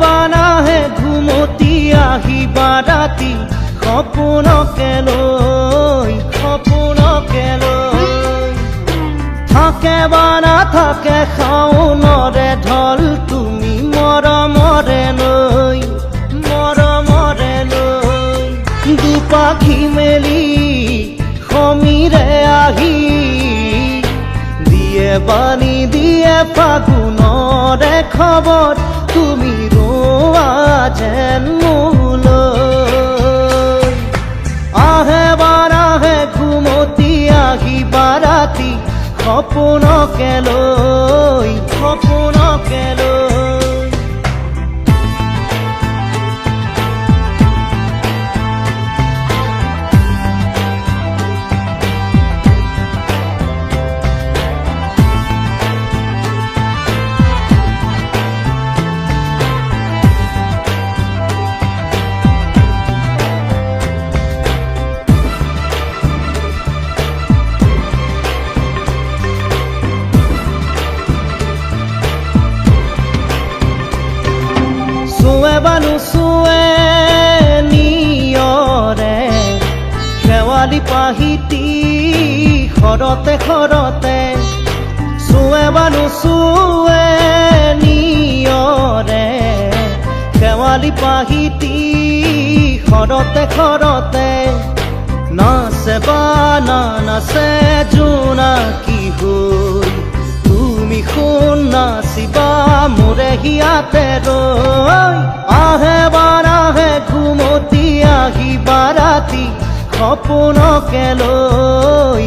বানাহে ঘুমতি আহিবা ৰাতি সপোনকে লৈ থাকে বা নাথাকে শাওনৰে ঢল তুমি মৰমৰে লৈ দুপাখি মেলি সমীৰে আহি দিয়ে বাণী দিয়ে ফাগুনৰে খবৰ তুমি ৰোৱা যেন মোলৈ আহে বাৰাহে ঘুমতি আহিবা ৰাতি সপোনকে লৈ নুচুৱে নিয়ৰে শেৱালি পাহিতি শৰতে চুৱে বা নুচুৱে নিয়ৰে শেৱালি পাহিতি শৰতে নাচে বা নাচে জোনাকী হৈ তুমি শুন নাচিবা মোৰে হিয়াতে ৰৈ আহে বাৰাহে ঘুমতি আহিবা ৰাতি সপোনকে লৈ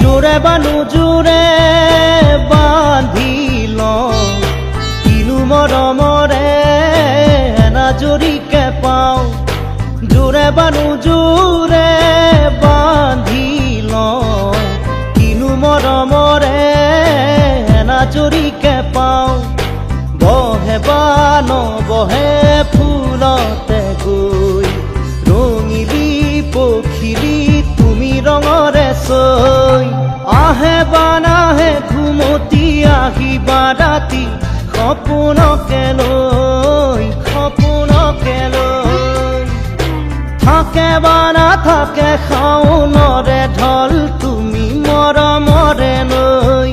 জোৰে বা নোজোৰে বান্ধি লওঁ কিনো মৰমৰে এনাজৰিকে পাওঁ জোৰে বা নোজোৰে বান্ধি লওঁ কিনো মৰমৰে এনাজৰিকে পাওঁ বহে বা নবহে ফুলতে গৈ ৰঙিলি পখিলি তুমি ৰঙৰে চৈ আহে বানাহে ঘুমতি আহিবা ৰাতি সপোনকে লৈ থাকে বা নাথাকে শাওনৰে ঢল তুমি মৰমৰে লৈ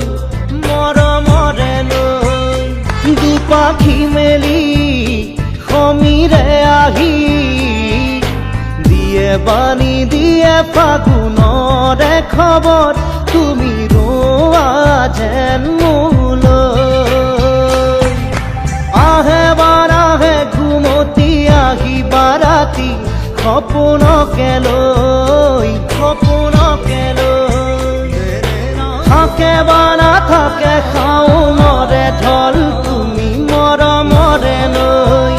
দুপাখি মেলি সমীৰে আহি দিয়ে বাণী দিয়ে ফাগুনৰে খবৰ তুমি ৰোৱা যেন মোলৈ আহে বাৰাহে ঘুমতি আহিবা ৰাতি সপোনকে লৈ থাকে বা নাথাকে শাওনৰে ঢল তুমি মৰমৰে লৈ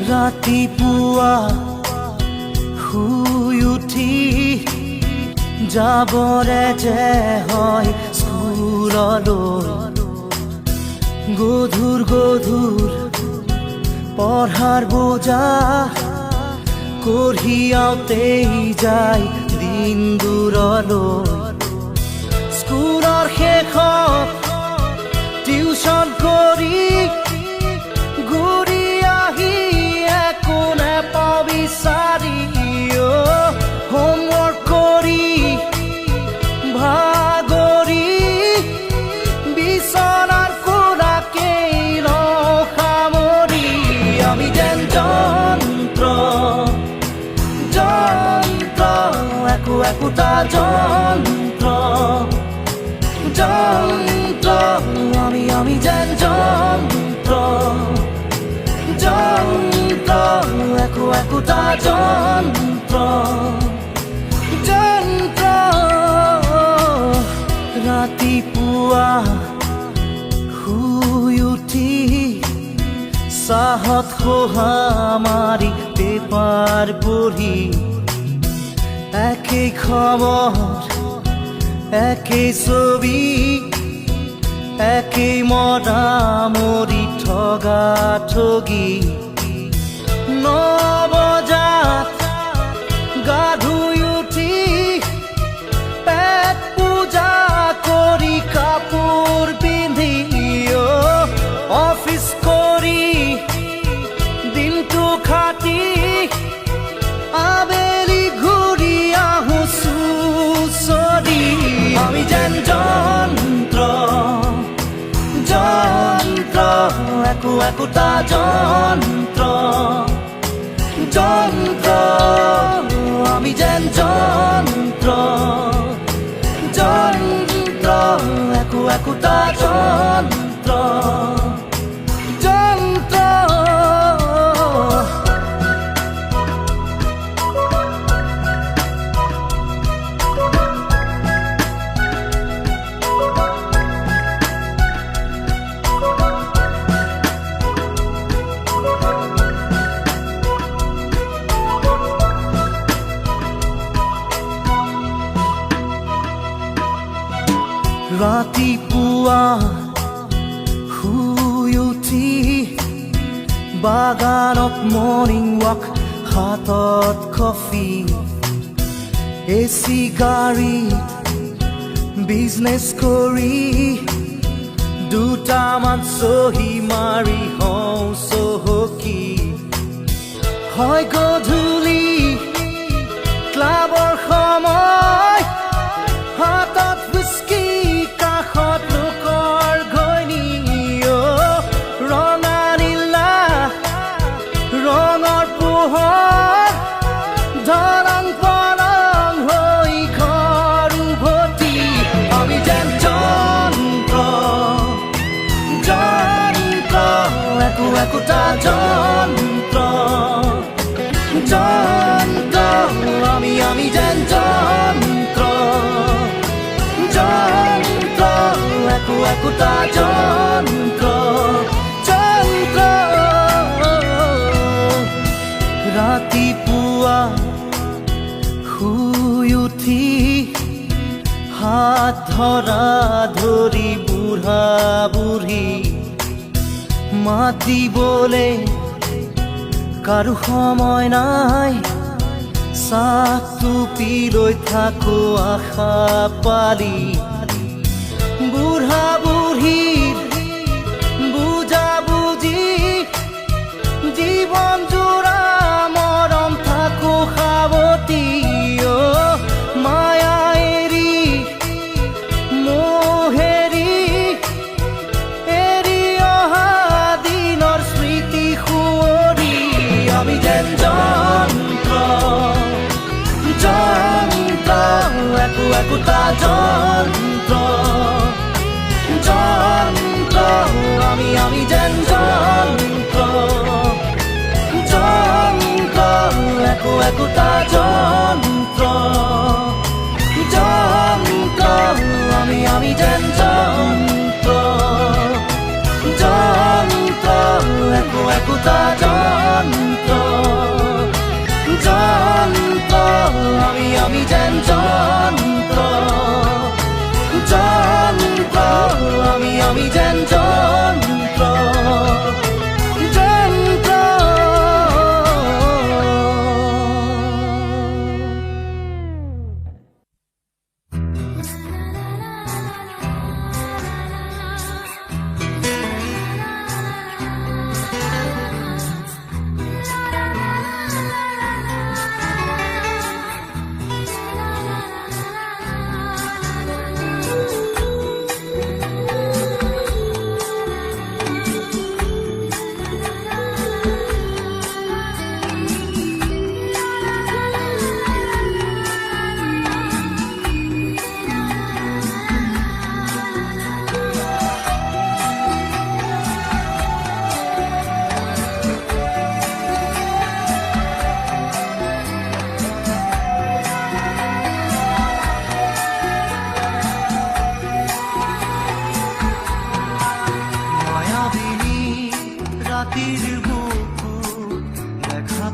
ৰাতিপুৱা শুই উঠি যাবৰে যে হয় স্কুললৈ গধুৰ পঢ়াৰ বোজা কঢ়িয়াওঁতেই যায় দিন দূৰলৈ স্কুলৰ শেষত টিউচন কৰি ঘূৰি আহি একো নেপাওঁ বিচাৰি হোমৱৰ্ক কৰি ভাগৰি বিচনাৰ কোলাকেই লওঁ সামৰি আমি যেন যন্ত্ৰ একো একোটা যন্ত্ৰ যন্ত্ৰ আমি যেন যন্ত্ৰ যন্ত্ৰ একোটা যন্ত্ৰ যন্ত্ৰ ৰাতিপুৱা শুই উঠি চাহত খোহা মাৰি পেপাৰ পঢ়ি একেই খবৰ একেই ছবি একেই মৰামৰি ঠগা ঠগি 9 বজাত গা ধুই উঠি পেট পূজা কৰি কাপোৰ পিন্ধি অফিচ কৰি দিনটো খাটি আবেলি ঘূৰি আহো চুচৰি আমি যেন যন্ত্ৰ যন্ত্ৰ একোটা যন্ত্ৰ যন্ত্ৰ আমি যেন যন্ত্ৰ যন্ত্ৰ একোটা যন্ত্ৰ যন্ত্ৰ ৰাতিপুৱা শুই উঠি বাগানত মৰ্ণিং ৱাক হাতত কফি এচি গাড়ীত বিজনেছ কৰি দুটামান চহী মাৰি হওঁ চহকী হয় গধূলি ক্লাবৰ সময় হাতত হুইস্কি কাষত লোকৰ ঘৈণী ৰঙা নীলা ৰঙৰ পোহৰ ধৰং পলং হৈ ঘৰ উভতি আমি যেন যন্ত্ৰ যন্ত্ৰ একোটা যন্ত্ৰ যন্ত্ৰ আমি যেন যন্ত্ৰ যন্ত্ৰ একোটা যন্ত্ৰ যন্ত্ৰ ৰাতিপুৱা শুই উঠি হাত ধৰা ধৰি বুঢ়া বুঢ়ী মাতিবলে কাৰো সময় নাই চাহটো পিলৈ থাকো আশা পালি বুঢ়া বুঢ়ীৰ বুজা বুজি জীৱন জোৰা মৰম থাকো সাৱতি মায়া এৰি মোহেৰি এৰি অহা দিনৰ স্মৃতি সুঁৱৰি আমি যেন যন্ত্ৰ যন্ত্ৰ একোটা যন্ত্ৰ যন্ত্ৰ আমি যেন যন্ত্ৰ যন্ত্ৰ একোটা যন্ত্ৰ যন্ত্ৰ আমি যেন যন্ত্ৰ যন্ত্ৰ একোটা যন্ত্ৰ যন্ত্ৰ আমি যেন যন্ত্ৰ যন্ত্ৰ আমি যেন যন্ত্ৰ যন্ত্ৰ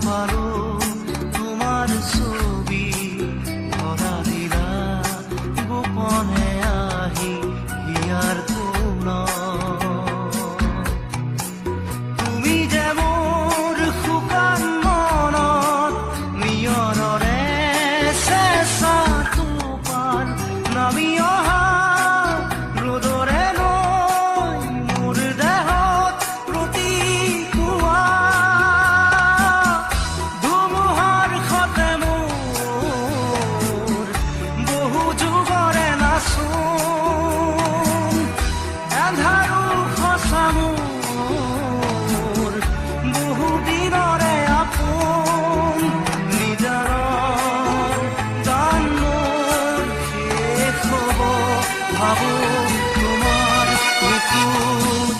পালো তোমাৰ ছবি ধৰা দিলা গোপনে আহি হিয়াৰ কোণ তুমি যে মোৰ শুকান মনত নিয়ৰৰে চেঁচা টোপাল নামি অহা ৰ'দৰে নৈ মোৰ দেহত প্ৰতিকুৱা ধুমুহাৰ সতে মোৰ বহু যুগৰে নাচোন এন্ধাৰো সঁচা মোৰ বহু দিনৰে আপোন নিজাৰৰ গান মোৰ শেষ হ'ব ভাবো তোমাৰ বুকুত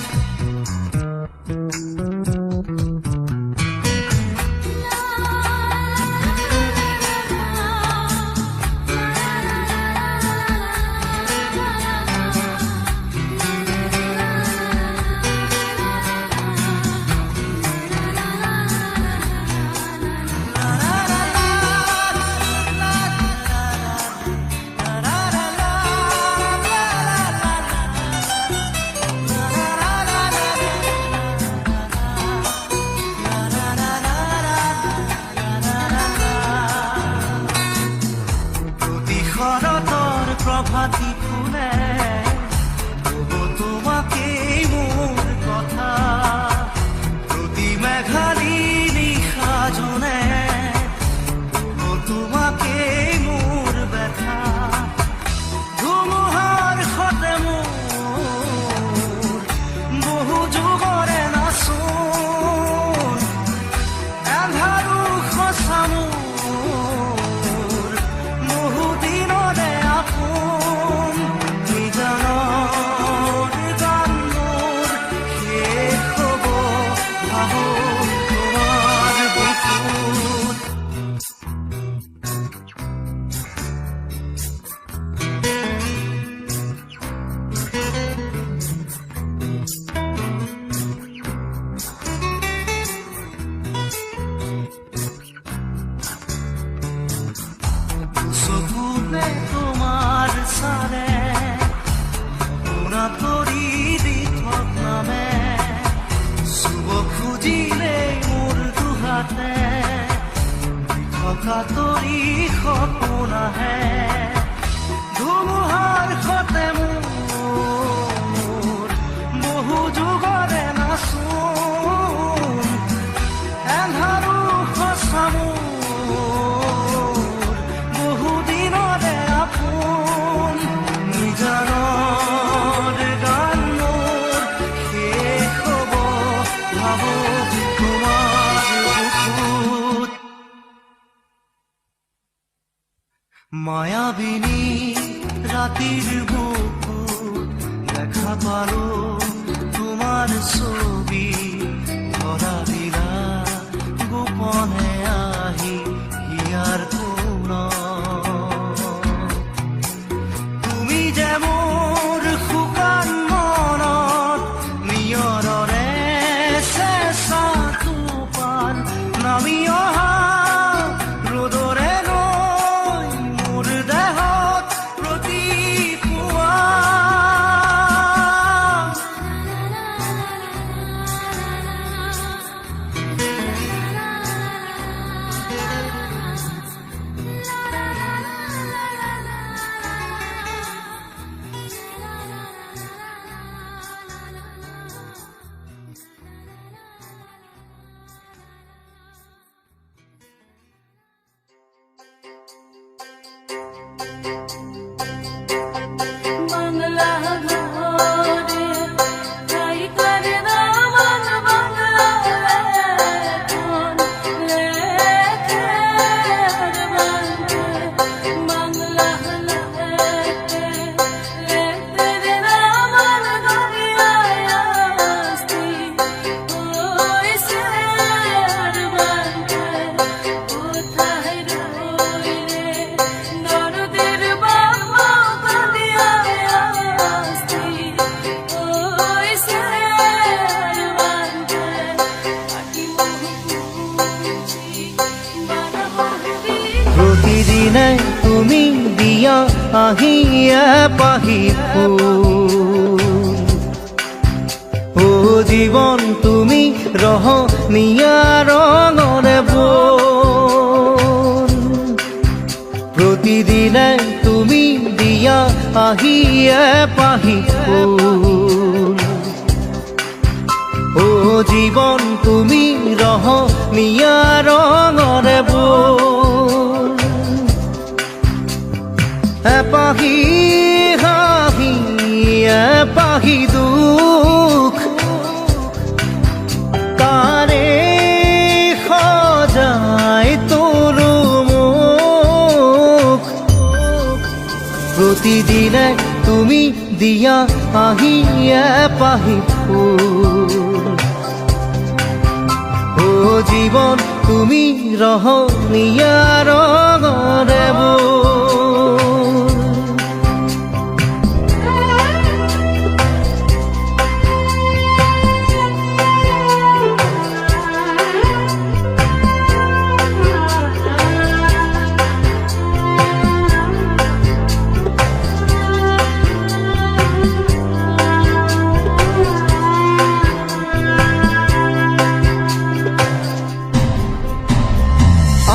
প্ৰতি শৰতৰ প্ৰভাতী ফুলে ক'ব তোমাকেই মোৰ কথা প্ৰতি মেঘালী নিশা জনে ক'ব তোমাকেই মোৰ ব্যথা ধুমুহাৰ সতে মোৰ বহু যুগৰে নাচোন এন্ধাৰো সঁচা মোৰ বহু দিনৰে আপোন নিজানৰ গান মোৰ শেষ হ'ব ভাবো তোমাৰ বুকুত চকুতে তোমাৰ চালে পোনা তৰি দি নামে চুব খুজিলে মোৰ দুহাতে থকা তৰি সপোন আহে ধুমুহাৰ সতে মোৰ বহু যুগৰে নাচোন এন্ধাৰো সঁচা মোৰ বহু দিনৰে আপোন নিজানৰ গান মোৰ শেষ হ'ব ভাবো তোমাৰ বুকুত মায়াবিনী ৰাতিৰ বুকুত দেখা পালো তোমাৰ ছবি ধৰা দিলা গোপনে আহি হিয়াৰ কোণ তুমি যে মোৰ শুকান মনত নিয়ৰৰে চেঁচা টোপাল নামি অহা ৰ'দৰে নৈ মোৰ দেহত প্ৰতিপুৱা প্ৰতিদিনে তুমি দিয়া আহি এপাহি ফুল ও জীৱন তুমি ৰহনীয়া ৰঙৰে বোল প্ৰতিদিনে তুমি দিয়া আহি এপাহি ফুল ও জীৱন তুমি ৰহনীয়া ৰঙৰে বোল এপাহি হাঁহি এপাহি দুখ তাৰে সজাই তোলো মোক প্ৰতিদিনে তুমি দিয়া আহি এপাহি ফুল ও জীৱন তুমি ৰহনীয়া ৰঙৰে বোল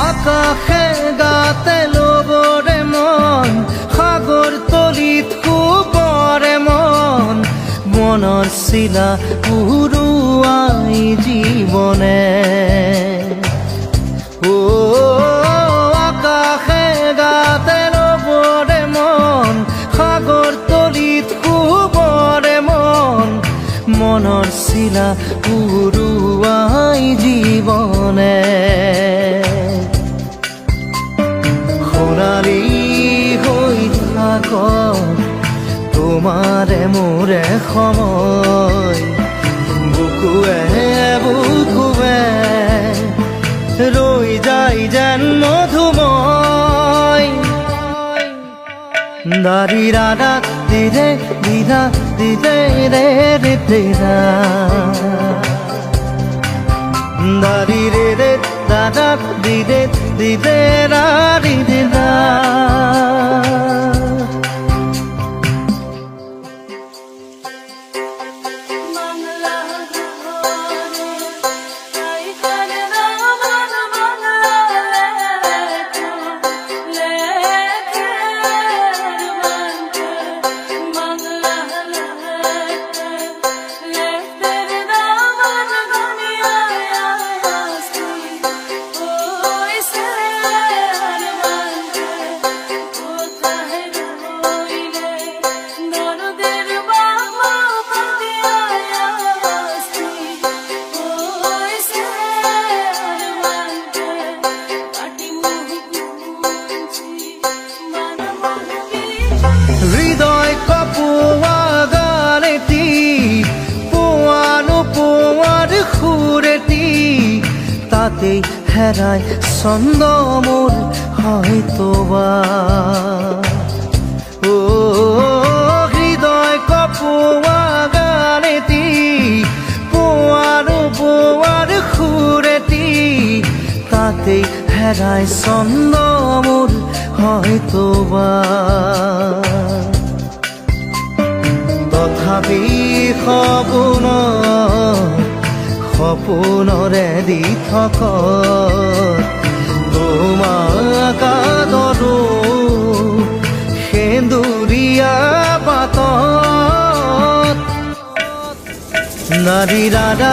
আকাশে গাতে ল'বৰে মন সাগৰ তলিত শুবৰে মন মনৰ চিলা উৰুৱাই জীৱনে ও আকাশে গাতে ল'বৰে মন সাগৰ তলিত শুবৰে মন মনৰ চিলা উৰুৱাই জীৱনে সোণালী হৈ থাক তোমাৰে মোৰে সময় বুকুৱে বুকুৱে ৰৈ যায় যেন মধুময় দাৰি ৰাধা দিদে দিদা দিদে ৰে ৰে দিদা দাৰি ৰে ৰে দাদা দিদে দিদে ৰা দিদে ৰা হৃদয় কপোৱা গানেটি পোৱানো পোৱাৰ সুৰেটি তাতেই হেৰাই ছন্দ মোৰ হয়তোবা ও হৃদয় কপোৱা গানেটি পোৱানো পোৱাৰ সুৰেটি তাতেই হেৰাই ছন্দ মোৰ হয়তোবা তথাপি সপোনৰে দি থক তোমাক আদৰো সেন্দুৰীয়া পাতত নাৰী দাদা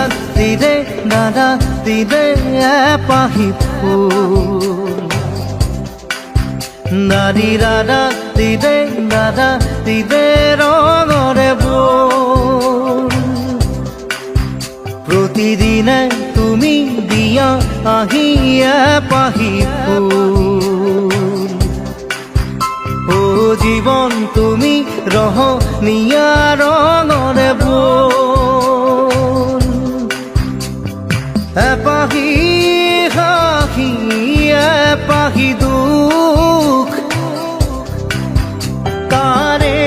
দিদে এপাহি ফুল নাৰী দাদা দিদে ৰঙৰে বোল প্ৰতিদিনে তুমি দিয়া আহি এপাহি ফুল ও জীৱন তুমি ৰহনীয়া ৰঙৰে বোল এপাহি হাঁহি এপাহি দুখ তাৰে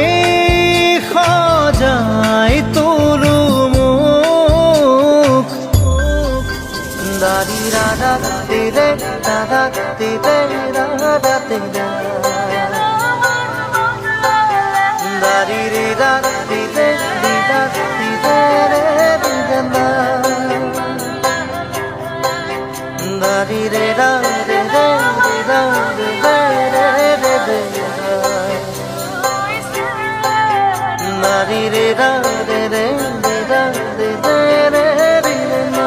সজাই তোলো মোক দাৰি ৰাধা রে দা দা রে রা দা তে দা দারি রে দা রে দি দা রে রে দা দারি রে দা রে দা রে রে দা দারি রে দা রে রে দা রে রে রে দা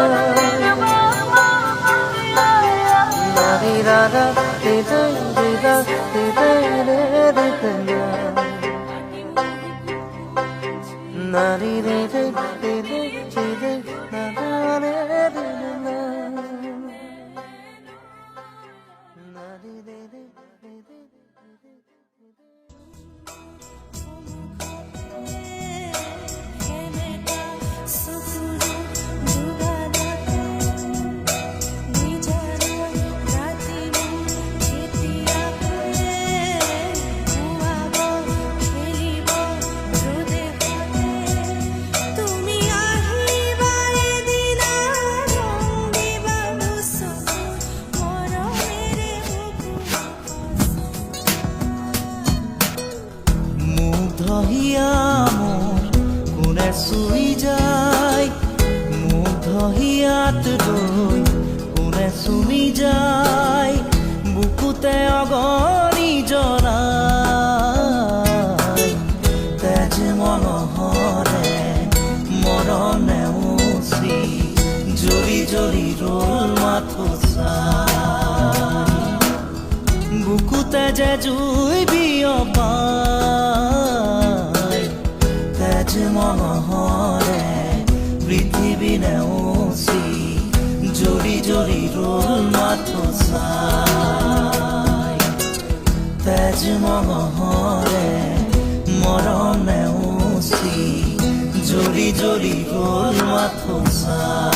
দারি রা দা রে দা রে রে রে দা Nari re re re re re na na re re re na. Nari re re re re re মুগ্ধহিয়া মোর কোনে চুই যায় মুগ্ধহিয়াত ৰৈ কোনে চুমি যায় বুকুতে অগণি জনাই তেজ মনোহৰে মৰণে উচি জ্বলি জ্বলি ৰল মাথো চাই বুকুতে যে জুই বিয়পাই তেজ মনোহৰে পৃথিৱী নেওচি জ্বলি জ্বলি ৰল মাথো চাই তেজ মনোহৰে মৰণ নেওচি জ্বলি জ্বলি ৰল মাথো চাই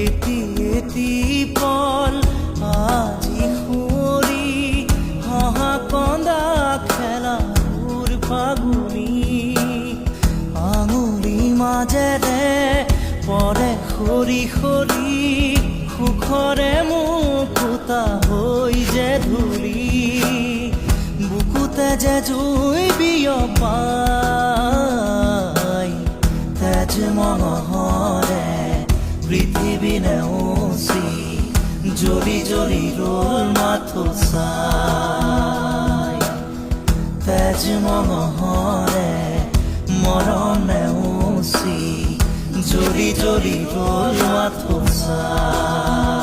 এটি এটি পল আজি সুঁৱৰি হহা কন্দা খেলাৰ ফাগুনি আঙুলি মাজেৰে পৰে সৰি সৰি সুখৰে মুকুতা হৈ যে ধূলি বুকুতে যে জুই বিয়পাই তেজ মনোহৰে পৃথিৱী নেওচি জ্বলি জ্বলি ৰল মাথো চাই তেজ মনোহৰে মৰণ নেওচি জ্বলি জ্বলি ৰল মাথো চাই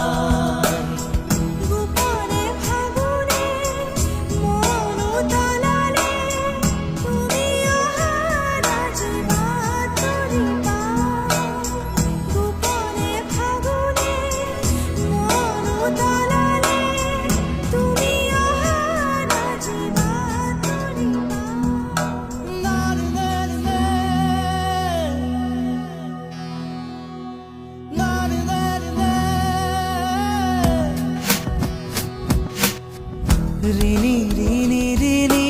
ৰিণি ৰিণি ৰিণি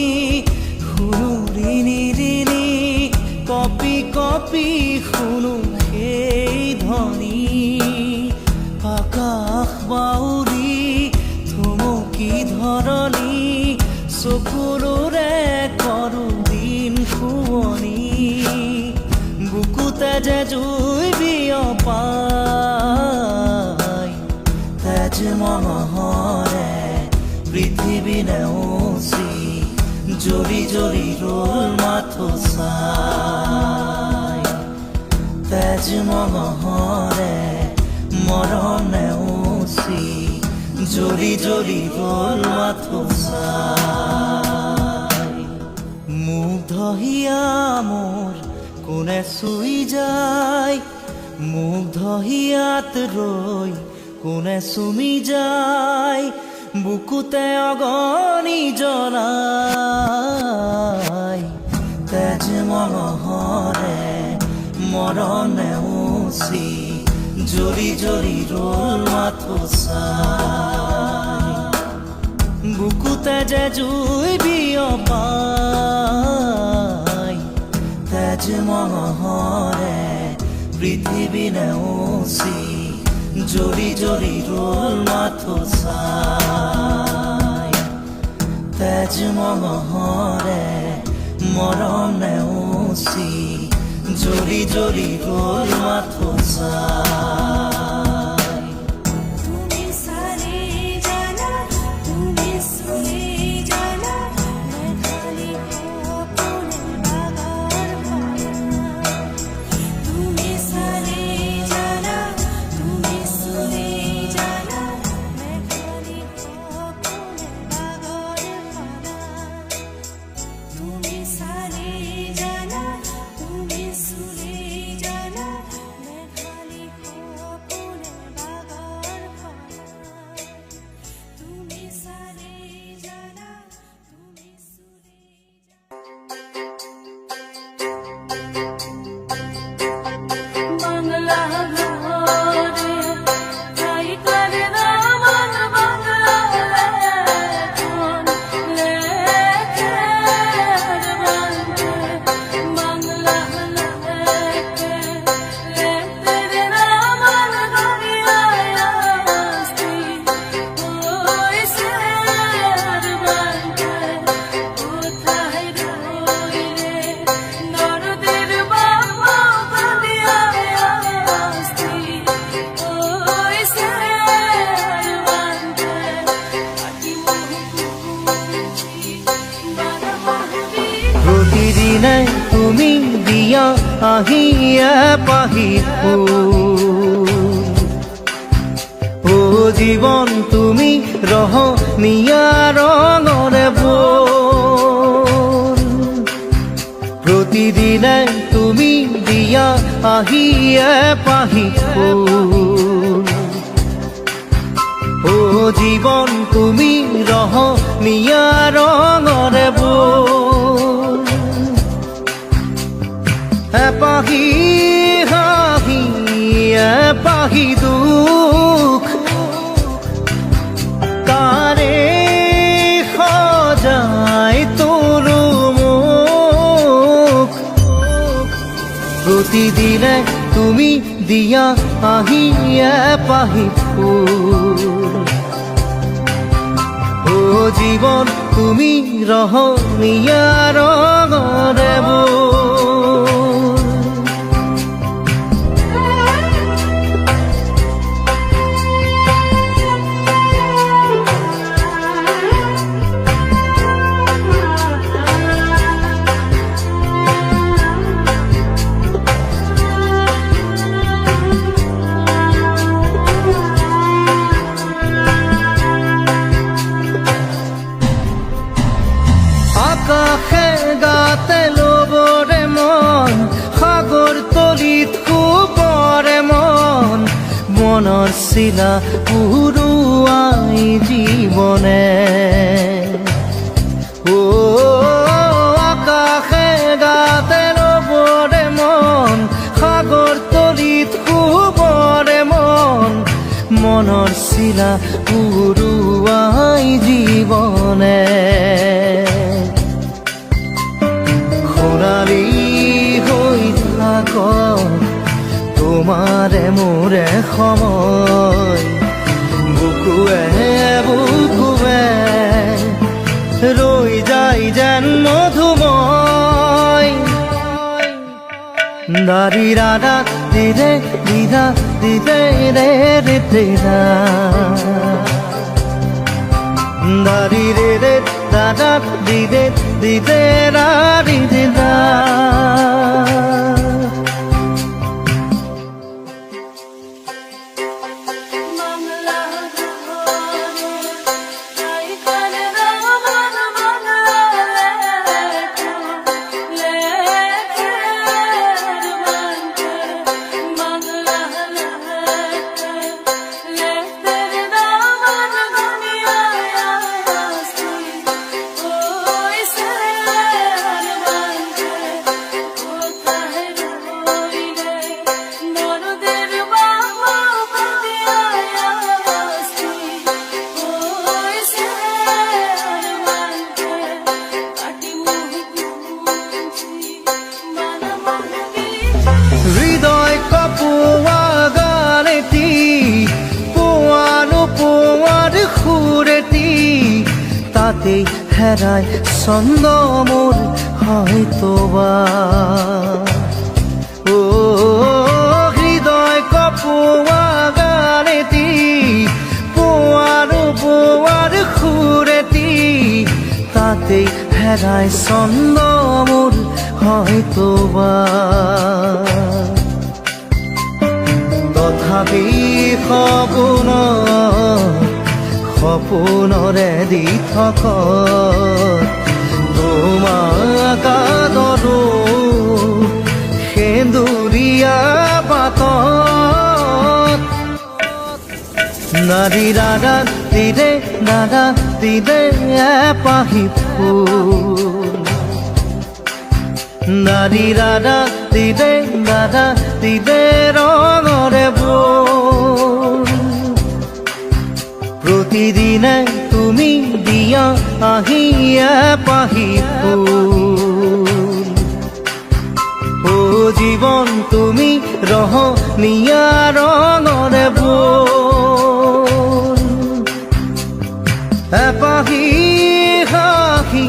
শুনো ৰিণি ৰিণি কপি কপি শুনো সেই ধ্বনি আকাশ বাউৰি থমকি ধৰণি চকুৰে কৰো দিন শুৱনি বুকুতে যে জুই বিয়পাই তেজ মনোহৰে পৃথিৱী নেওচি জ্বলি জ্বলি ৰল মাথো চাই তেজ মনোহৰে মৰণ নেওচি জ্বলি জ্বলি ৰল মাথো চাই মুগ্ধহিয়া মোৰ কোনে চুই যায় মুগ্ধহিয়াত ৰৈ কোনে চুমি যায় বুকুতে অগণি জ্বলাই তেজ মহৰে মৰণে উচি জৰি জৰি ৰল মাথো চাই বুকুতে যে জুই বিয়পাই তেজ মহৰে পৃথিৱী নেউচি জৰি জৰি ৰল মাথো চাই তেজ মহৰে মৰণ নেউচি জৰি জৰি ৰল মাথো চাই তুমি সারে জানা তুমি সুরে জানা मैं खाली अपने बागार पाना তুমি সারে জানা তুমি সুরে জানা मैं खाली अपने बागार पाना তুমি সারে জানা তুমি সুরে জানা मैं खाली अपने बागार पाना তুমি সারে জানা তুমি সুরে বাংলা ঘরে তাই করে না মন বাংলা লেখন লেখে বাংলা লেখে লেখে না মন গঙ্গায় আসতি ওই সের বানতে কোথায় রইলে নরদের বাবা কাঁদিয়া আসতি ওই সের বানতে আকি মুহুছি বানা মহবি প্ৰতিদিনে তুমি দিয়া আহিয়ে পাহি ও জীৱন তুমি ৰহনীয়া ৰঙৰে বোল প্ৰতিদিনে তুমি দিয়া আহিয়ে পাহি ও জীৱন তুমি ৰহনীয়া ৰঙৰে বোল এপাহি হাঁহি এপাহি দুখ তাৰে সজাই তোলো মোক প্ৰতিদিনে তুমি দিয়া আহিয়ে পাহি ও জীৱন তুমি ৰহনীয়া ৰঙৰে বোল আকাশে গাতে লবৰে মন সাগৰ তলিত শুবৰে মন মনৰ চিলা উৰুৱাই জীৱনে ও আকাশে গাতে লবৰে মন সাগৰ তলিত শুবৰে মন মনৰ চিলা উৰুৱাই জীৱনে সোণালী হৈ থাক তোমাৰে মোৰে সময় বুকুৱে বুকুৱে ৰৈ যায় যেন মধুময় দাৰি ৰাধা দিৰে দিদা দিদে ৰে ৰে দিদা দাৰি ৰে ৰে দাদা দিদে দিদে রা দিদে দা বাংলা ঘরে তাই করে না মন বাংলা লেখন লেখে বানতে বাংলা লেখে লেখে না মন গঙ্গায় তাতেই হেরায় ছন্দ মোৰ হয়তোবা ও হৃদয় কপোৱা গানেতি পোৱাৰ সুৰেতি তাতেই হেৰায় ছন্দ মোৰ হয়তোবা তথাপি সপোনৰে দি থকা তোমাক আদৰো সেন্দুৰীয়া বাটত নাৰী দাদা দিদে এপাহি ফুল নাৰী দাদা দিদে ৰঙৰে বোল প্ৰতিদিনে তুমি দিয়া আহি এপাহি ফুল ও জীৱন তুমি ৰহনীয়া ৰঙৰে বোল এপাহি হাঁহি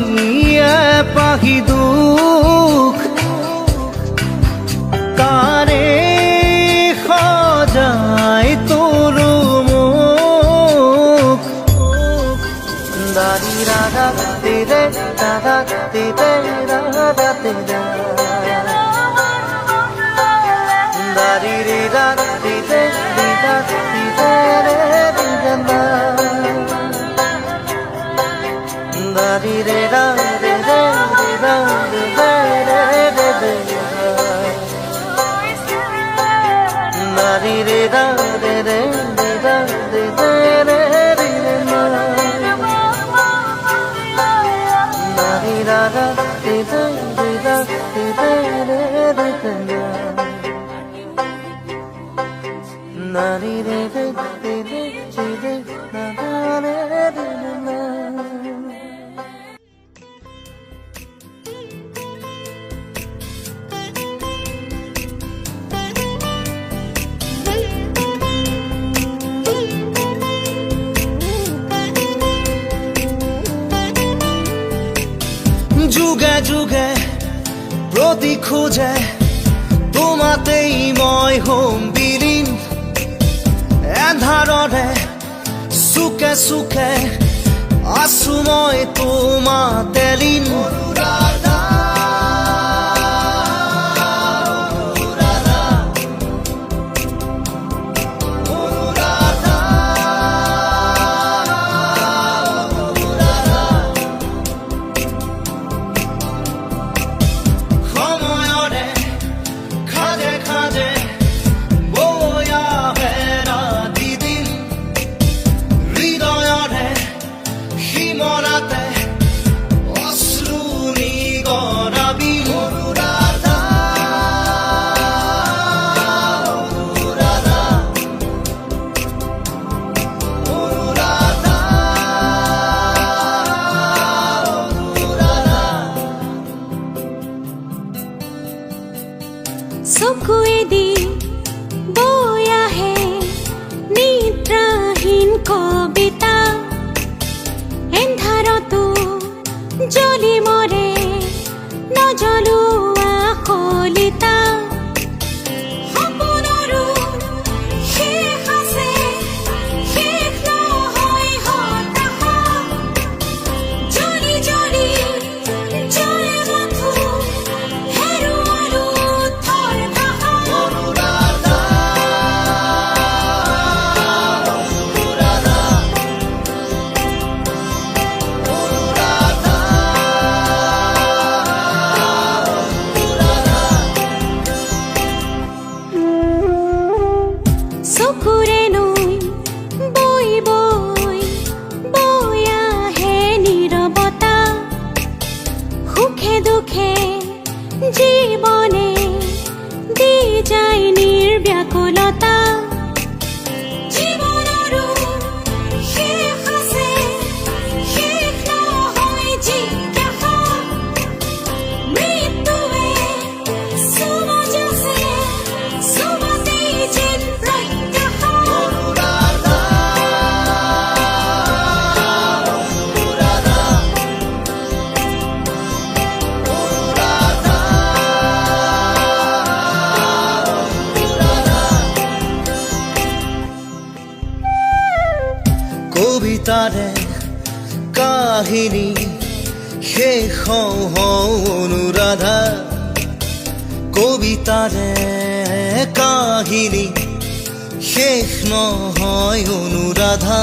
এপাহি দুখ তাৰে সজাই তোৰো মোক দাৰি ৰাধা দিদে দাদা দিদে ৰাধা দিদে দাৰি ৰে ৰাধা দিদে দিদা দিদে ৰে দিদা দারি রে রা রে রে রা রে রে রে রে দারি রে রা রে রে রা রে রে রে রে দারি রা রা রে রে রা রে রে রে রে নারী রে রে রে রে রে না রে রে রে যুগে যুগে প্ৰতি খোজে তোমাতেই মই হ'ম বিলীন এন্ধাৰৰে চুকে চুকে আছো মই তোমাতে লীন কাহিনী শেষ হওঁ অনুৰাধা কবিতাৰে কাহিনী শেষ নহয় অনুৰাধা